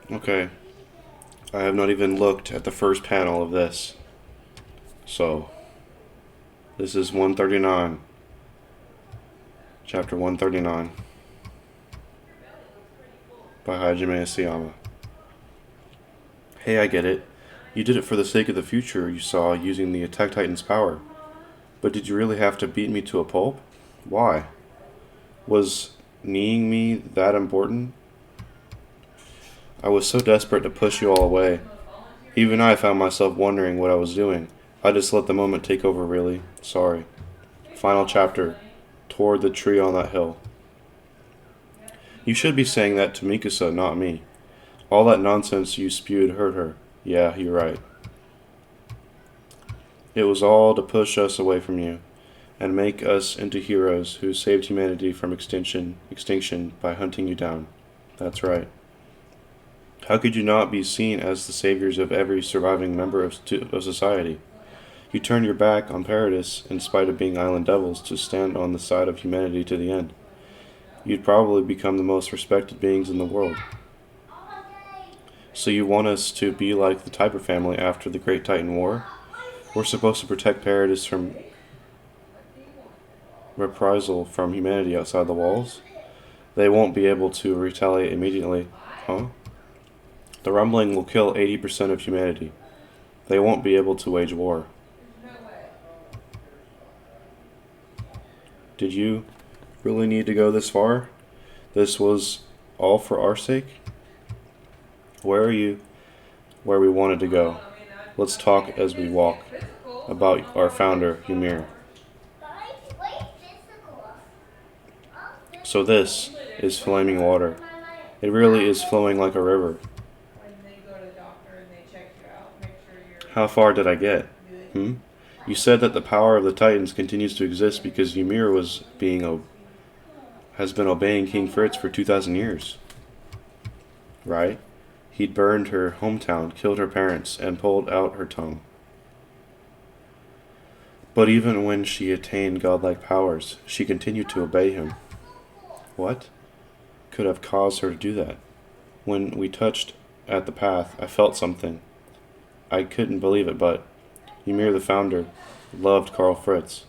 Okay, I have not even looked at the first panel of this. So, this is 139. Chapter 139 by Hajime Isayama. Hey, I get it. You did it for the sake of the future you saw using the Attack Titan's power. But did you really have to beat me to a pulp? Why? Was kneeing me that important? I was so desperate to push you all away. Even I found myself wondering what I was doing. I just let the moment take over, really. Sorry. Final chapter. Toward the tree on that hill. You should be saying that to Mikasa, not me. All that nonsense you spewed hurt her. Yeah, you're right. It was all to push us away from you, and make us into heroes who saved humanity from extinction by hunting you down. That's right. How could you not be seen as the saviors of every surviving member of society? You turned your back on Paradis in spite of being island devils to stand on the side of humanity to the end. You'd probably become the most respected beings in the world. So you want us to be like the Typer family after the Great Titan War? We're supposed to protect Paradis from reprisal from humanity outside the walls? They won't be able to retaliate immediately, huh? The rumbling will kill 80% of humanity. They won't be able to wage war. Did you really need to go this far? This was all for our sake? Where are you? Where we wanted to go. Let's talk as we walk about our founder, Ymir. So this is flaming water. It really is flowing like a river. How far did I get? You said that the power of the Titans continues to exist because Ymir has been obeying King Fritz for 2,000 years. Right? He'd burned her hometown, killed her parents, and pulled out her tongue. But even when she attained godlike powers, she continued to obey him. What could have caused her to do that? When we touched at the path, I felt something. I couldn't believe it, but Ymir the founder loved Karl Fritz.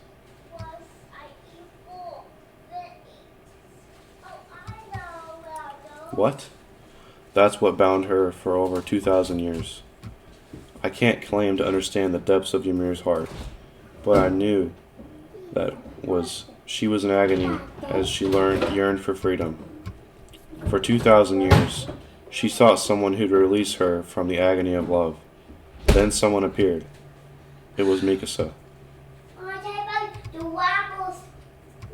What? That's what bound her for over 2,000 years. I can't claim to understand the depths of Ymir's heart, but I knew that she was in agony as she yearned for freedom. For 2,000 years, she sought someone who'd release her from the agony of love. Then someone appeared. It was Mikasa.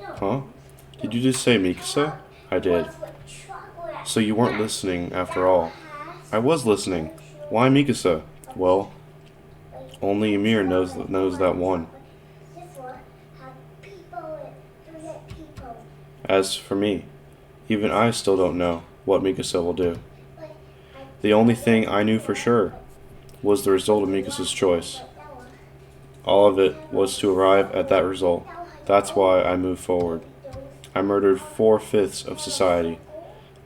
Huh? Did you just say Mikasa? I did. So you weren't listening after all. I was listening. Why Mikasa? Well, only Ymir knows that one. As for me, even I still don't know what Mikasa will do. The only thing I knew for sure was the result of Mikasa's choice. All of it was to arrive at that result. That's why I moved forward. I murdered 4/5 of society.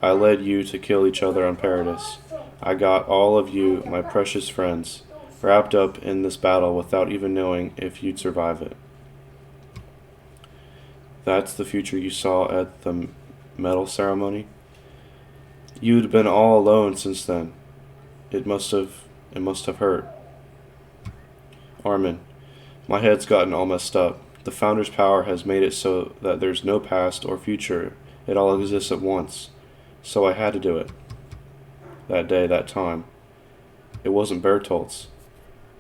I led you to kill each other on Paradis. I got all of you, my precious friends, wrapped up in this battle without even knowing if you'd survive it. That's the future you saw at the medal ceremony? You'd been all alone since then. It must have hurt. Armin, my head's gotten all messed up. The Founder's power has made it so that there's no past or future. It all exists at once. So I had to do it. That day, that time. It wasn't Bertolt's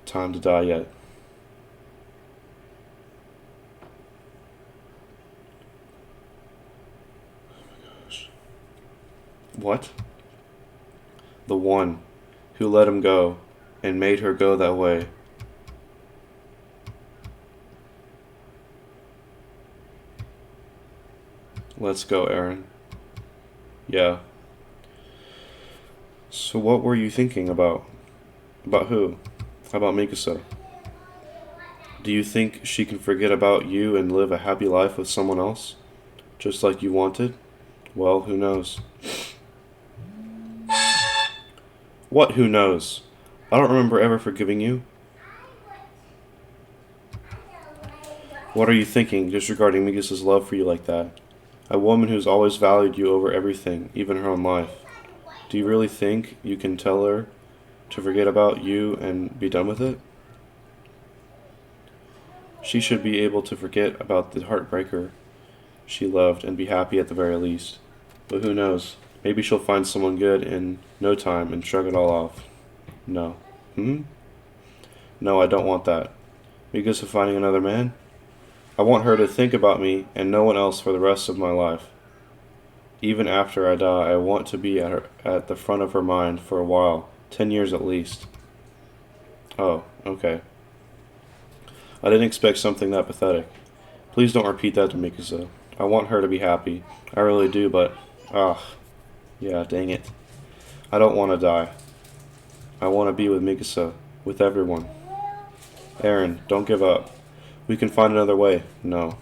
time to die yet. What? The one who let him go and made her go that way. Let's go, Aaron. Yeah. So what were you thinking about? About who? About Mikasa? Do you think she can forget about you and live a happy life with someone else? Just like you wanted? Well, who knows? What? Who knows? I don't remember ever forgiving you. What are you thinking, disregarding Mika's love for you like that? A woman who's always valued you over everything, even her own life. Do you really think you can tell her to forget about you and be done with it? She should be able to forget about the heartbreaker she loved and be happy at the very least. But who knows? Maybe she'll find someone good in no time and shrug it all off. No. Hmm? No, I don't want that. Because of finding another man? I want her to think about me and no one else for the rest of my life. Even after I die, I want to be at the front of her mind for a while, 10 years at least. Oh, okay. I didn't expect something that pathetic. Please don't repeat that to Mikasa. I want her to be happy. I really do, but... yeah, dang it. I don't want to die. I want to be with Mikasa, with everyone. Eren, don't give up. We can find another way. No.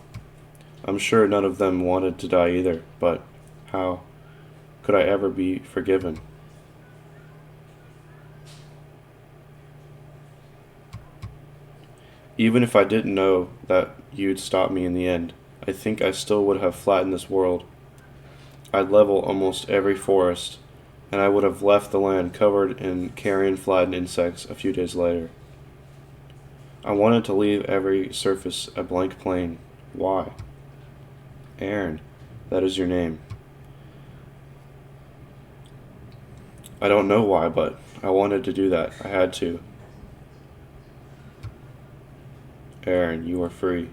I'm sure none of them wanted to die either, but how could I ever be forgiven? Even if I didn't know that you'd stop me in the end, I think I still would have flattened this world. I'd level almost every forest, and I would have left the land covered in carrion flattened insects a few days later. I wanted to leave every surface a blank plain. Why? Eren, that is your name. I don't know why, but I wanted to do that. I had to. Eren, you are free.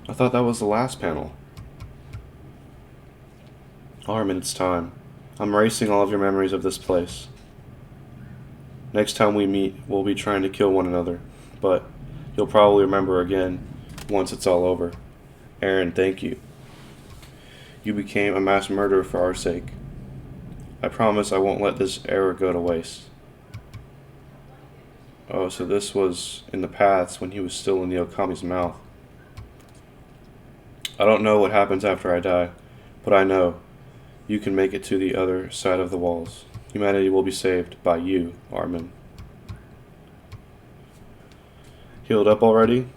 I thought that was the last panel. Armin, it's time. I'm erasing all of your memories of this place. Next time we meet, we'll be trying to kill one another, but you'll probably remember again once it's all over. Eren, thank you. You became a mass murderer for our sake. I promise I won't let this error go to waste. Oh, so this was in the past when he was still in the Okami's mouth. I don't know what happens after I die, but I know you can make it to the other side of the walls. Humanity will be saved by you, Armin. Healed up already?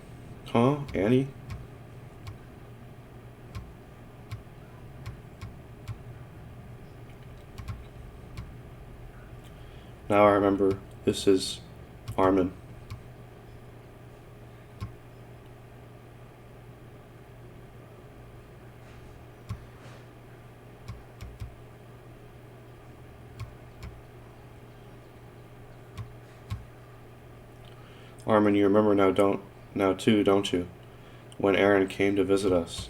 Huh, Annie? Now I remember, this is Armin. Armin, you remember now too, don't you? When Eren came to visit us.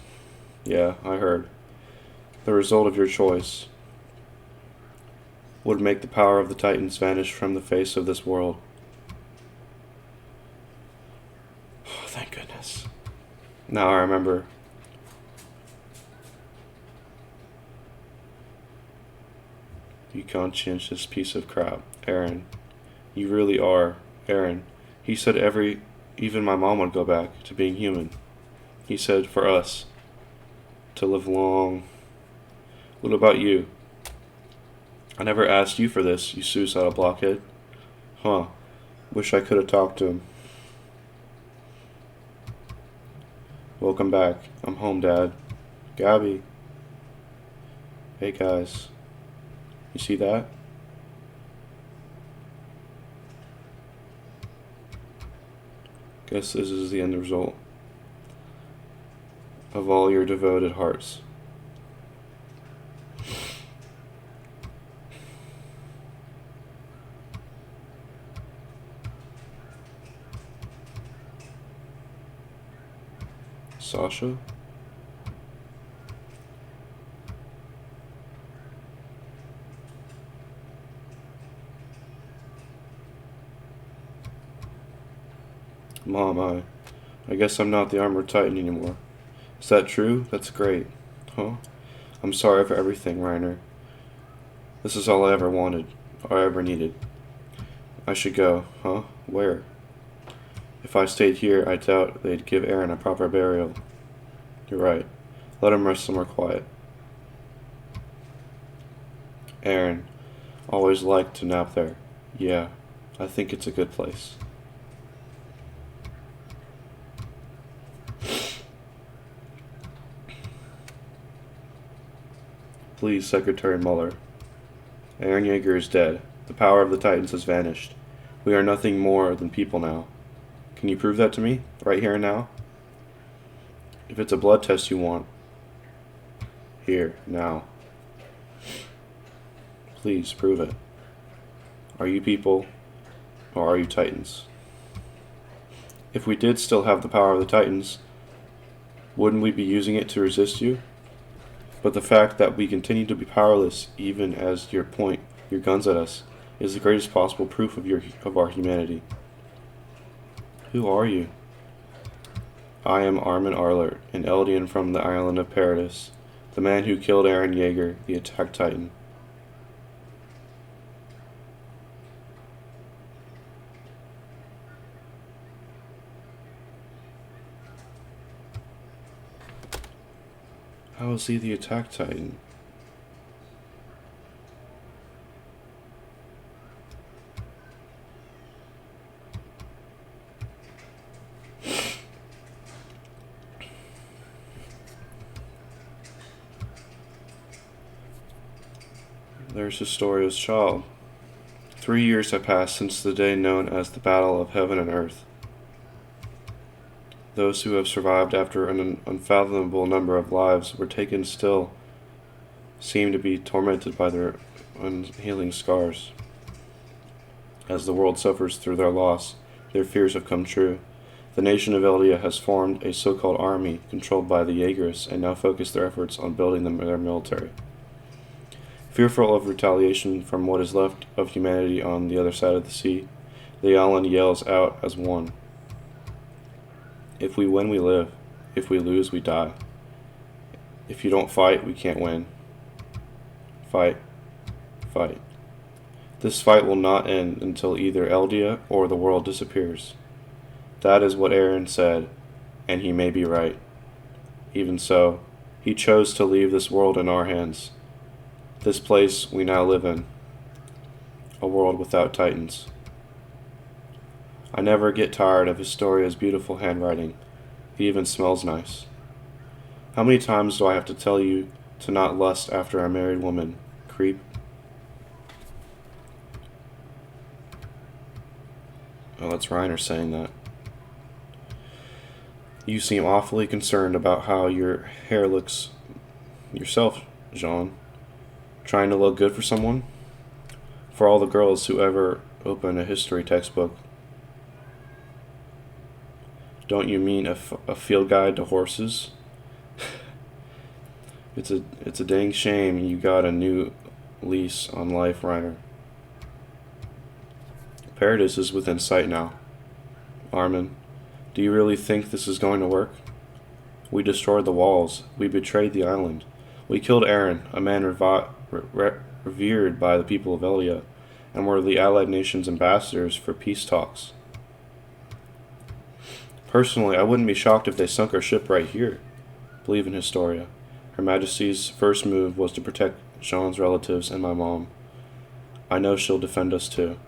Yeah, I heard. The result of your choice would make the power of the Titans vanish from the face of this world. Oh, thank goodness. Now I remember. You conscientious piece of crap. Eren. You really are. Eren. He said even my mom would go back to being human. He said for us to live long. What about you? I never asked you for this, you suicidal blockhead. Huh. Wish I could have talked to him. Welcome back. I'm home, Dad. Gabby. Hey, guys. You see that? Guess this is the end result of all your devoted hearts. Sasha? Mom, I guess I'm not the armored titan anymore. Is that true? That's great. Huh? I'm sorry for everything, Reiner. This is all I ever wanted, or ever needed. I should go, huh? Where? If I stayed here, I doubt they'd give Eren a proper burial. You're right. Let him rest somewhere quiet. Aaron, always liked to nap there. Yeah, I think it's a good place. Please, Secretary Muller. Aaron Yeager is dead. The power of the Titans has vanished. We are nothing more than people now. Can you prove that to me, right here and now? If it's a blood test you want, here, now. Please, prove it. Are you people, or are you Titans? If we did still have the power of the Titans, wouldn't we be using it to resist you? But the fact that we continue to be powerless, even as you point your guns at us, is the greatest possible proof of our humanity. Who are you? I am Armin Arlert, an Eldian from the island of Paradis, the man who killed Aaron Yeager, the attack titan. How is he the attack titan? There's Historia's child. 3 years have passed since the day known as the Battle of Heaven and Earth. Those who have survived after an unfathomable number of lives were taken still seem to be tormented by their unhealing scars. As the world suffers through their loss, their fears have come true. The nation of Eldia has formed a so-called army controlled by the Jaegers and now focus their efforts on building their military. Fearful of retaliation from what is left of humanity on the other side of the sea, the island yells out as one. If we win, we live. If we lose, we die. If you don't fight, we can't win. Fight. Fight. This fight will not end until either Eldia or the world disappears. That is what Aaron said, and he may be right. Even so, he chose to leave this world in our hands. This place we now live in. A world without titans. I never get tired of Historia's beautiful handwriting. It even smells nice. How many times do I have to tell you to not lust after a married woman, creep? Oh, that's Reiner saying that. You seem awfully concerned about how your hair looks yourself, Jean. Trying to look good for someone? For all the girls who ever open a history textbook. Don't you mean a field guide to horses? It's a dang shame you got a new lease on life, Reiner. Paradis is within sight now. Armin, do you really think this is going to work? We destroyed the walls. We betrayed the island. We killed Aaron, a man revered by the people of Eldia, and were the Allied nations' ambassadors for peace talks. Personally, I wouldn't be shocked if they sunk our ship right here. Believe in Historia. Her Majesty's first move was to protect Jean's relatives and my mom. I know she'll defend us too.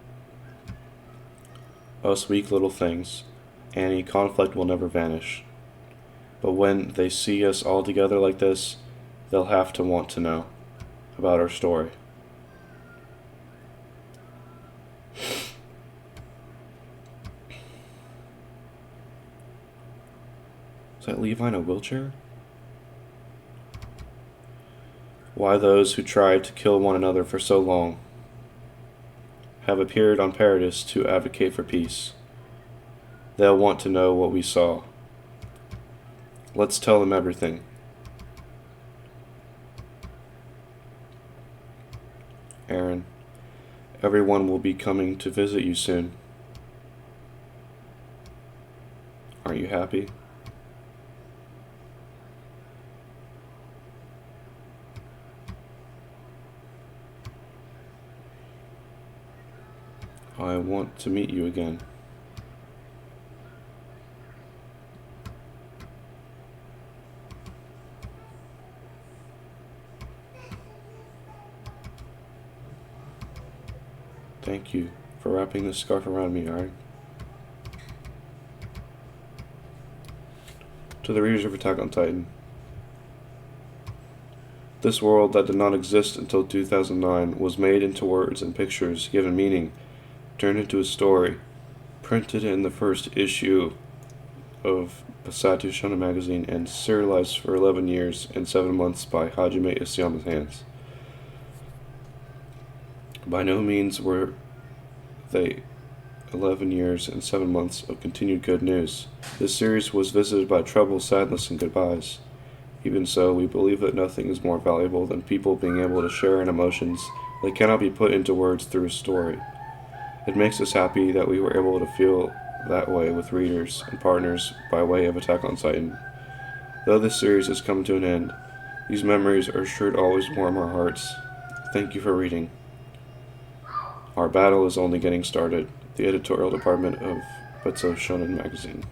Us weak little things. Annie, conflict will never vanish. But when they see us all together like this, they'll have to want to know about our story. Is that Levi in a wheelchair? Why those who tried to kill one another for so long have appeared on Paradis to advocate for peace. They'll want to know what we saw. Let's tell them everything. Aaron, everyone will be coming to visit you soon. Aren't you happy? I want to meet you again. Thank you for wrapping this scarf around me, Ari. To the readers of Attack on Titan. This world that did not exist until 2009 was made into words and pictures, given meaning, turned into a story, printed in the first issue of Basatu Shonen magazine, and serialized for 11 years and 7 months by Hajime Isayama's hands. By no means were they 11 years and 7 months of continued good news. This series was visited by trouble, sadness, and goodbyes. Even so, we believe that nothing is more valuable than people being able to share in emotions that cannot be put into words through a story. It makes us happy that we were able to feel that way with readers and partners by way of Attack on Titan. Though this series has come to an end, these memories are sure to always warm our hearts. Thank you for reading. Our battle is only getting started. The editorial department of Batsu Shonen magazine.